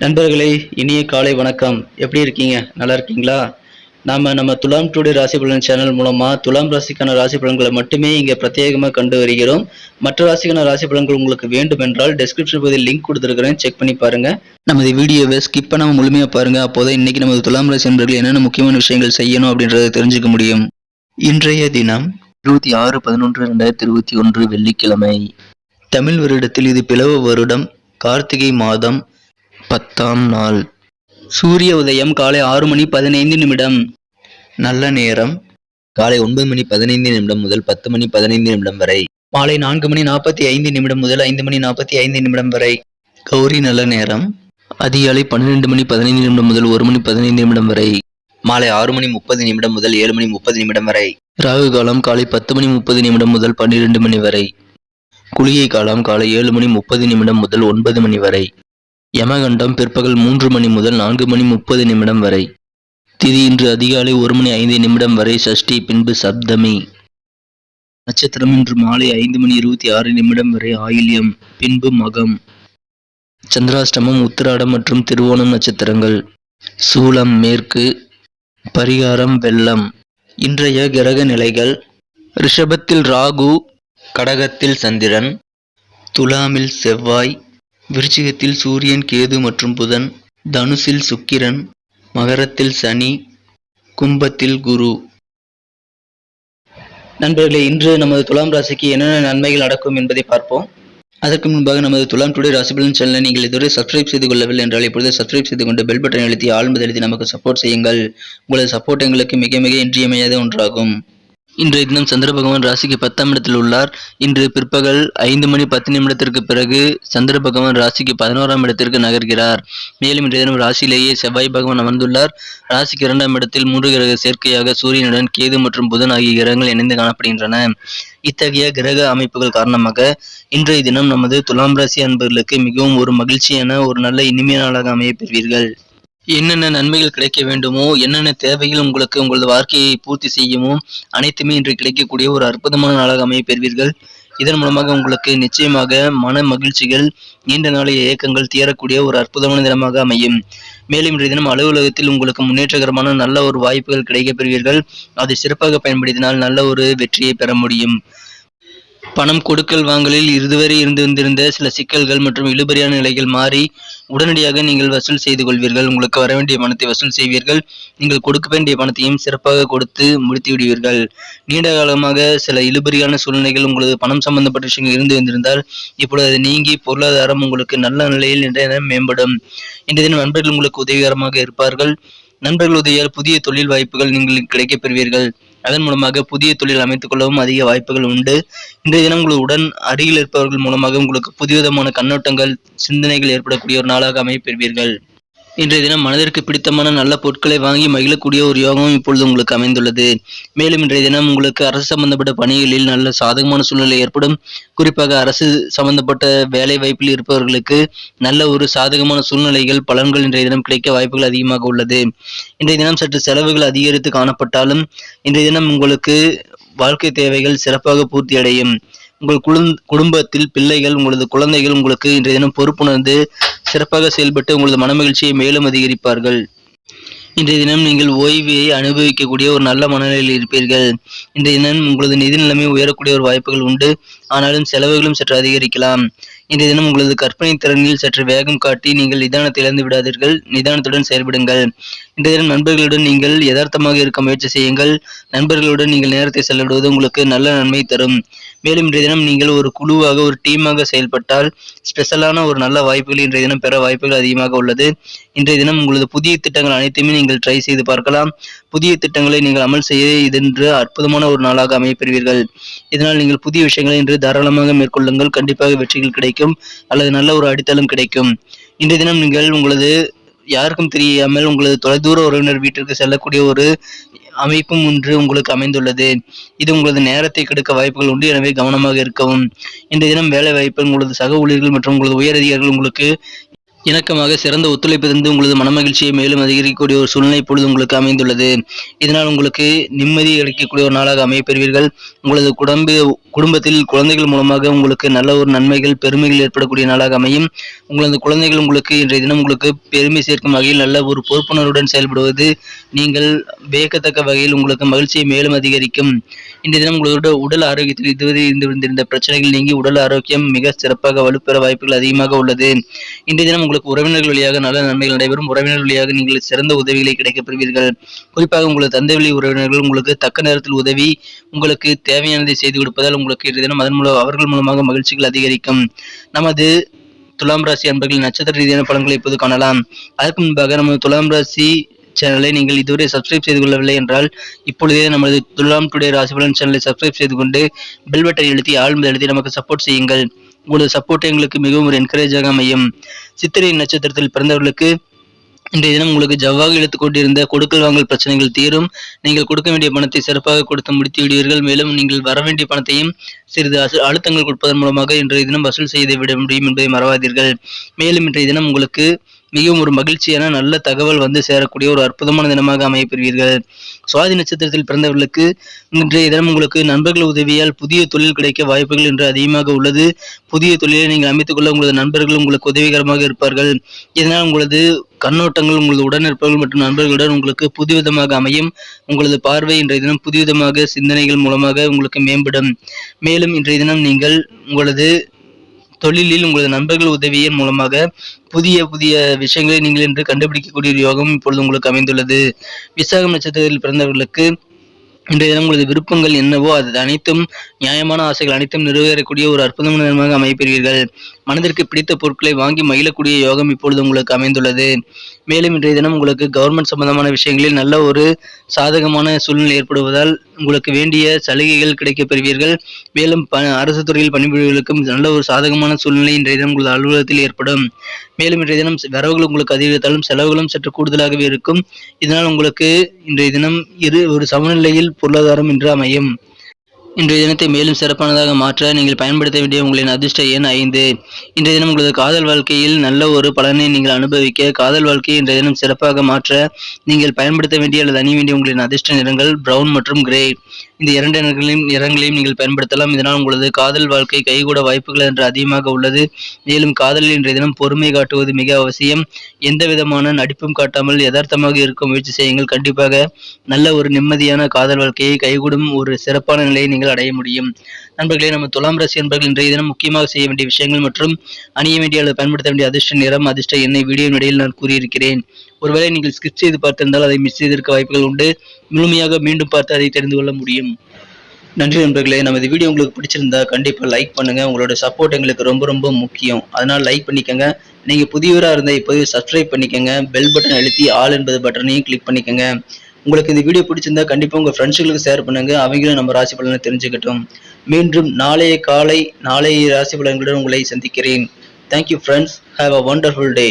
நண்பர்களே, இனிய காலை வணக்கம். எப்படி இருக்கீங்க? நல்லா இருக்கீங்களா? நம்ம துலாம் டுடே ராசி பலன் சேனல் மூலமா துலாம் ராசிக்கான ராசி பலன்களை மட்டுமே இங்க பிரத்யேகமா கண்டு வருகிறோம். மற்ற ராசிக்கான ராசி பலன்கள் உங்களுக்கு வேண்டும் என்றால் டெஸ்கிரிப்ஷன் பகுதியில் லிங்க் கொடுத்துருக்கிறேன், செக் பண்ணி பாருங்க. நமது வீடியோவை ஸ்கிப் பண்ணாம முழுமையா பாருங்க. அப்போதான் இன்னைக்கு நமது துலாம் ராசி நண்பர்கள் என்னென்ன முக்கியமான விஷயங்கள் செய்யணும் அப்படின்றத தெரிஞ்சுக்க முடியும். இன்றைய தினம் 26/11/2021 வெள்ளிக்கிழமை. தமிழ் வருடத்தில் இது பிளவ வருடம், கார்த்திகை மாதம், 10ஆம் நாள். சூரிய உதயம் காலை 6:15. நல்ல நேரம் காலை 9:15 முதல் 10:15 வரை. மாலை 4:45 முதல் 5:45 வரை. கௌரி நல்ல நேரம் அதிகாலை 12:15 முதல் 1:15 வரை. மாலை 6:30 முதல் 7:30 வரை. ராகு காலம் காலை 10:30 முதல் 12 மணி வரை. குளிகை காலம் காலை 7:30 முதல் 9 மணி வரை. யமகண்டம் பிற்பகல் 3 மணி முதல் 4:30 வரை. திதி இன்று அதிகாலை 1:05 வரை சஷ்டி, பின்பு சப்தமி. நட்சத்திரம் இன்று மாலை 5:26 வரை ஆயில்யம், பின்பு மகம். சந்திராஷ்டமம் உத்திராடம் மற்றும் திருவோணம் நட்சத்திரங்கள். சூலம் மேற்கு. பரிகாரம் வெள்ளம். இன்றைய கிரக நிலைகள்: ரிஷபத்தில் ராகு, கடகத்தில் சந்திரன், துலாமில் செவ்வாய், விருச்சிகத்தில் சூரியன், கேது மற்றும் புதன், தனுசில் சுக்கிரன், மகரத்தில் சனி, கும்பத்தில் குரு. நண்பர்களே, இன்று நமது துலாம் ராசிக்கு என்னென்ன நன்மைகள் நடக்கும் என்பதை பார்ப்போம். அதற்கு முன்பாக நமது துலாம் டுடே ராசி பலன் சேனலை நீங்கள் இதுவரை சப்ஸ்கிரைப் செய்து கொள்ளவில்லை என்றால் இப்பொழுது சப்ஸ்கிரைப் செய்து கொண்டு பெல் பட்டன் அழுத்தி ஆழ்ந்து அழுத்தி நமக்கு சப்போர்ட் செய்யுங்கள். உங்களது சப்போர்ட் எங்களுக்கு மிக மிக இன்றியமையாத ஒன்றாகும். இன்றைய தினம் சந்திர பகவான் ராசிக்கு 10ஆம் இடத்தில் உள்ளார். இன்று பிற்பகல் 5:10 பிறகு சந்திர பகவான் ராசிக்கு 11ஆம் இடத்திற்கு நகர்கிறார். மேலும் இன்றைய தினம் ராசியிலேயே செவ்வாய் பகவான் அமர்ந்துள்ளார். ராசிக்கு 2ஆம் இடத்தில் 3 கிரக சேர்க்கையாக சூரியனுடன் கேது மற்றும் புதன் ஆகிய கிரகங்கள் இணைந்து காணப்படுகின்றன. இத்தகைய கிரக அமைப்புகள் காரணமாக இன்றைய தினம் நமது துலாம் ராசி அன்பர்களுக்கு மிகவும் ஒரு மகிழ்ச்சியான ஒரு நல்ல இனிமையான நாளாக அமைய பெறுவீர்கள். என்னென்ன நன்மைகள் கிடைக்க வேண்டுமோ, என்னென்ன தேவைகள் உங்களுக்கு உங்களது வாழ்க்கையை பூர்த்தி செய்யுமோ அனைத்துமே இன்று கிடைக்கக்கூடிய ஒரு அற்புதமான நாளாக அமைய பெறுவீர்கள். இதன் மூலமாக உங்களுக்கு நிச்சயமாக மன மகிழ்ச்சிகள், நீண்ட நாளைய இயக்கங்கள் தீரக்கூடிய ஒரு அற்புதமான தினமாக அமையும். மேலும் இன்றைய தினம் அலுவலகத்தில் உங்களுக்கு முன்னேற்றகரமான நல்ல ஒரு வாய்ப்புகள் கிடைக்க பெறுவீர்கள். அதை சிறப்பாக பயன்படுத்தினால் நல்ல ஒரு வெற்றியை பெற முடியும். பணம் கொடுக்கல் வாங்கலில் இதுவரை இருந்து வந்திருந்த சில சிக்கல்கள் மற்றும் இழுபறியான நிலைகள் மாறி உடனடியாக நீங்கள் வசூல் செய்து கொள்வீர்கள். உங்களுக்கு வர வேண்டிய பணத்தை வசூல் செய்வீர்கள். நீங்கள் கொடுக்க வேண்டிய பணத்தையும் சிறப்பாக கொடுத்து முடித்து விடுவீர்கள். நீண்ட காலமாக சில இழுபறியான சூழ்நிலைகள் உங்களது பணம் சம்பந்தப்பட்ட விஷயங்கள் இருந்து வந்திருந்தால் இப்பொழுது அது நீங்கி பொருளாதாரம் உங்களுக்கு நல்ல நிலையில் இன்றைய தினம் மேம்படும். இன்றைய தினம் நண்பர்கள் உங்களுக்கு உதவிகரமாக இருப்பார்கள். நண்பர்கள் உதவியால் புதிய தொழில் வாய்ப்புகள் நீங்கள் கிடைக்கப் பெறுவீர்கள். அதன் மூலமாக புதிய தொழில் அமைத்துக் கொள்ளவும் அதிக வாய்ப்புகள் உண்டு. இன்றைய தினம் உங்களுடன் அருகில் இருப்பவர்கள் மூலமாக உங்களுக்கு புதியவிதமான கண்ணோட்டங்கள், சிந்தனைகள் ஏற்படக்கூடிய ஒரு நாளாக அமைய பெறுவீர்கள். இன்றைய தினம் மனதிற்கு பிடித்தமான நல்ல பொருட்களை வாங்கி மகிழக்கூடிய ஒரு யோகமும் இப்பொழுது உங்களுக்கு அமைந்துள்ளது. மேலும் இன்றைய தினம் உங்களுக்கு அரசு சம்பந்தப்பட்ட பணிகளில் நல்ல சாதகமான சூழ்நிலை ஏற்படும். குறிப்பாக அரசு சம்பந்தப்பட்ட வேலை வாய்ப்பில் இருப்பவர்களுக்கு நல்ல ஒரு சாதகமான சூழ்நிலைகள், பலன்கள் இன்றைய தினம் கிடைக்க வாய்ப்புகள் அதிகமாக உள்ளது. இன்றைய தினம் சற்று செலவுகள் அதிகரித்து காணப்பட்டாலும் இன்றைய தினம் உங்களுக்கு வாழ்க்கை தேவைகள் சிறப்பாக பூர்த்தி அடையும். உங்கள் குடும்பத்தில் பிள்ளைகள், உங்களது குழந்தைகள் உங்களுக்கு இன்றைய தினம் பொறுப்புணர்ந்து சிறப்பாக செயல்பட்டு உங்களது மனமகிழ்ச்சியை மேலும் அதிகரிப்பார்கள். இன்றைய தினம் நீங்கள் ஓய்வை அனுபவிக்கக்கூடிய ஒரு நல்ல மனநிலையில் இருப்பீர்கள். இன்றைய தினம் உங்களது நிதி நிலைமை உயரக்கூடிய ஒரு வாய்ப்புகள் உண்டு. ஆனாலும் செலவுகளும் சற்று அதிகரிக்கலாம். இன்றைய தினம் உங்களது கற்பனை திறனில் சற்று வேகம் காட்டி நீங்கள் நிதானத்தை இழந்து விடாதீர்கள். நிதானத்துடன் செயல்படுங்கள். இன்றைய தினம் நண்பர்களுடன் நீங்கள் யதார்த்தமாக இருக்க முயற்சி செய்யுங்கள். நண்பர்களுடன் நீங்கள் நேரத்தை செலவிடுவது உங்களுக்கு நல்ல நன்மை தரும். மேலும் இன்றைய தினம் நீங்கள் ஒரு குழுவாக, ஒரு டீமாக செயல்பட்டால் ஸ்பெஷலான ஒரு நல்ல வாய்ப்புகள் இன்றைய தினம் பெற வாய்ப்புகள் அதிகமாக உள்ளது. இன்றைய தினம் உங்களது புதிய திட்டங்கள் அனைத்துமே நீங்கள் ட்ரை செய்து பார்க்கலாம். புதிய திட்டங்களை நீங்கள் அமல் செய்ய இதென்று அற்புதமான ஒரு நாளாக அமையப்பெறுவீர்கள். இதனால் நீங்கள் புதிய விஷயங்களை இன்று தாராளமாக மேற்கொள்ளுங்கள். கண்டிப்பாக வெற்றிகள் கிடைக்கும் அல்லது நல்ல ஒரு அடித்தளம் கிடைக்கும். இன்றைய தினம் நீங்கள் உங்களது யாருக்கும் தெரியாமல் உங்களது தொலைதூர உறவினர் வீட்டிற்கு செல்லக்கூடிய ஒரு அமைப்பும் ஒன்று உங்களுக்கு அமைந்துள்ளது. இது உங்களது நேரத்தை கெடுக்க வாய்ப்புகள் உண்டு. எனவே கவனமாக இருக்கவும். இன்றைய தினம் வேலை வாய்ப்பு, உங்களது சக ஊழியர்கள் மற்றும் உங்களது உயரதிகாரிகள் உங்களுக்கு இணக்கமாக சிறந்த ஒத்துழைப்பு தந்து உங்களது மனமகிழ்ச்சியை மேலும் அதிகரிக்கக்கூடிய ஒரு சூழ்நிலை இப்பொழுது உங்களுக்கு அமைந்துள்ளது. இதனால் உங்களுக்கு நிம்மதி அளிக்கக்கூடிய ஒரு நாளாக அமையப்பெறுவீர்கள். உங்களது குடும்பத்தில் குழந்தைகள் மூலமாக உங்களுக்கு நல்ல ஒரு நன்மைகள், பெருமைகள் ஏற்படக்கூடிய நாளாக அமையும். உங்களது குழந்தைகள் உங்களுக்கு இன்றைய தினம் உங்களுக்கு பெருமை சேர்க்கும் வகையில் நல்ல ஒரு பொறுப்புணர்வுடன் செயல்படுவது நீங்கள் வியக்கத்தக்க வகையில் உங்களுக்கு மகிழ்ச்சியை மேலும் அதிகரிக்கும். இன்றைய தினம் உங்களோட உடல் ஆரோக்கியத்தில் இதுவரை இருந்து வந்திருந்த பிரச்சனைகள் நீங்கி உடல் ஆரோக்கியம் மிக சிறப்பாக வலுப்பெற வாய்ப்புகள் அதிகமாக உள்ளது. இன்றைய தினம் உங்களுக்கு உறவினர்கள் வழியாக நல்ல நன்மைகள் நடைபெறும். உறவினர்கள் வழியாக நீங்கள் சிறந்த உதவிகளை கிடைக்கப் பெறுவீர்கள். குறிப்பாக உங்களது தந்தை வழி உறவினர்கள் உங்களுக்கு தக்க நேரத்தில் உதவி உங்களுக்கு தேவையானதை செய்து கொடுப்பதால் உங்களுக்கு இன்றைய தினம் அதன் மூலம் அவர்கள் மூலமாக மகிழ்ச்சிகள் அதிகரிக்கும். நமது துலாம் ராசி அன்பர்களின் நட்சத்திர ரீதியான பலன்களை இப்போது காணலாம். அதற்கு முன்பாக நமது துலாம் ராசி சேனலை நீங்கள் இதுவரை சப்ஸ்கிரைப் செய்து கொள்ளவில்லை என்றால் இப்பொழுதே நமது துலாம் டுடே ராசி பலன் சேனலை சப்ஸ்கிரைப் செய்து கொண்டு பெல் பட்டன் அழுத்தி ஆழ்ந்து அழுத்தி நமக்கு சப்போர்ட் செய்யுங்கள். உங்களது சப்போர்ட் எங்களுக்கு மிகவும் ஒரு என்கரேஜாக அமையும். சித்திரை நட்சத்திரத்தில் பிறந்தவர்களுக்கு இன்றைய தினம் உங்களுக்கு ஜவ்வாக இழுத்துக் கொண்டிருந்த கொடுக்கல் வாங்கல் பிரச்சனைகள் தீரும். நீங்கள் கொடுக்க வேண்டிய பணத்தை சிறப்பாக கொடுத்து முடித்து விடுவீர்கள். மேலும் நீங்கள் வர வேண்டிய பணத்தையும் சிறிது அழுத்தங்கள் கொடுப்பதன் மூலமாக இன்றைய தினம் வசூல் செய்து விட முடியும் என்பதை மறவாதீர்கள். மேலும் இன்றைய தினம் உங்களுக்கு மிகவும் ஒரு மகிழ்ச்சியான நல்ல தகவல் வந்து சேரக்கூடிய ஒரு அற்புதமான தினமாக அமையப்பெறுவீர்கள். சுவாதி நட்சத்திரத்தில் பிறந்தவர்களுக்கு இன்றைய தினம் உங்களுக்கு நண்பர்கள் உதவியால் புதிய தொழில் கிடைக்க வாய்ப்புகள் இன்று அதிகமாக உள்ளது. புதிய தொழிலை நீங்கள் அமைத்துக் கொள்ள உங்களது நண்பர்கள் உங்களுக்கு உதவிகரமாக இருப்பார்கள். இதனால் உங்களது கண்ணோட்டங்கள் உங்களது உடனிருப்பவர்கள் மற்றும் நண்பர்களுடன் உங்களுக்கு புதுவிதமாக அமையும். உங்களது பார்வை இன்றைய தினம் புதுவிதமாக சிந்தனைகள் மூலமாக உங்களுக்கு மேம்படும். மேலும் இன்றைய தினம் நீங்கள் உங்களது தொழிலில் உங்களது நண்பர்கள் உதவியின் மூலமாக புதிய புதிய விஷயங்களை நீங்கள் இன்று கண்டுபிடிக்கக்கூடிய யோகம் இப்பொழுது உங்களுக்கு அமைந்துள்ளது. விசாகம் நட்சத்திரத்தில் பிறந்தவர்களுக்கு இன்றைய தினம் உங்களது விருப்பங்கள் என்னவோ அது அனைத்தும் நியாயமான ஆசைகள் அனைத்தும் நிறைவேறக்கூடிய ஒரு அற்புதமான தினமாக அமைப்பெறுவீர்கள். மனதிற்கு பிடித்த பொருட்களை வாங்கி மகிழக்கூடிய யோகம் இப்பொழுது உங்களுக்கு அமைந்துள்ளது. மேலும் இன்றைய தினம் உங்களுக்கு கவர்மெண்ட் சம்பந்தமான விஷயங்களில் நல்ல ஒரு சாதகமான சூழ்நிலை ஏற்படுவதால் உங்களுக்கு வேண்டிய சலுகைகள் கிடைக்கப் பெறுவீர்கள். மேலும் அரசு துறையில் பணிபுரிவர்களுக்கும் நல்ல ஒரு சாதகமான சூழ்நிலை இன்றைய தினம் உங்களது அலுவலகத்தில் ஏற்படும். மேலும் இன்றைய தினம் வரவுகள் உங்களுக்கு அதிகரித்தாலும் செலவுகளும் சற்று கூடுதலாகவே இருக்கும். இதனால் உங்களுக்கு இன்றைய தினம் ஒரு சமநிலையில் பொருளாதாரம் இன்று அமையும். இன்றைய தினத்தை மேலும் சிறப்பானதாக மாற்ற நீங்கள் பயன்படுத்த வேண்டிய உங்களின் அதிர்ஷ்ட எண் 5. இன்றைய தினம் உங்களது காதல் வாழ்க்கையில் நல்ல ஒரு பலனை நீங்கள் அனுபவிக்க காதல் வாழ்க்கையை இன்றைய தினம் சிறப்பாக மாற்ற நீங்கள் பயன்படுத்த வேண்டிய அல்லது அணிய வேண்டிய உங்களின் அதிர்ஷ்ட நிறங்கள் பிரவுன் மற்றும் கிரே. இந்த இரண்டு நிறங்களையும் நீங்கள் பயன்படுத்தலாம். இதனால் உங்களது காதல் வாழ்க்கை கைகூட வாய்ப்புகள் என்று அதிகமாக உள்ளது. மேலும் காதலில் இன்றைய தினம் பொறுமை காட்டுவது மிக அவசியம். எந்த விதமான நடிப்பும் காட்டாமல் யதார்த்தமாக இருக்க முயற்சி செய்யுங்கள். கண்டிப்பாக நல்ல ஒரு நிம்மதியான காதல் வாழ்க்கையை கைகூடும் ஒரு சிறப்பான நிலையை நீங்கள் அடைய முடியும். நண்பர்களே, நம்ம துலாம் ராசி என்பர்கள் இன்றைய தினம் முக்கியமாக செய்ய வேண்டிய விஷயங்கள் மற்றும் அணிய வேண்டிய அல்லது பயன்படுத்த வேண்டிய அதிர்ஷ்ட நிறம் அதிர்ஷ்ட எண்ணெய் வீடியோவின் இடையில் நான் கூறியிருக்கிறேன். ஒருவேளை நீங்கள் ஸ்கிப் செய்து பார்த்திருந்தால் அதை மிஸ் செய்திருக்க வாய்ப்புகள் உண்டு. முழுமையாக மீண்டும் பார்த்து அதை தெரிந்து கொள்ள முடியும். நன்றி நண்பர்களே. நமது வீடியோ உங்களுக்கு பிடிச்சிருந்தா கண்டிப்பாக லைக் பண்ணுங்க. உங்களோட சப்போர்ட் எங்களுக்கு ரொம்ப ரொம்ப முக்கியம். அதனால் லைக் பண்ணிக்கோங்க. நீங்க புதியவராக இருந்தால் இப்போது சப்ஸ்கிரைப் பண்ணிக்கோங்க. பெல் பட்டன் அழுத்தி ஆல் என்பது பட்டனையும் கிளிக் பண்ணிக்கோங்க. உங்களுக்கு இந்த வீடியோ பிடிச்சிருந்தா கண்டிப்பாக உங்கள் ஃப்ரெண்ட்ஸுகளுக்கு ஷேர் பண்ணுங்க. அவங்களும் நம்ம ராசி பலனை தெரிஞ்சுக்கட்டும். மீண்டும் நாளைய காலை நாளைய ராசி பலன்களுடன் உங்களை சந்திக்கிறேன். Thank you friends. Have a wonderful day.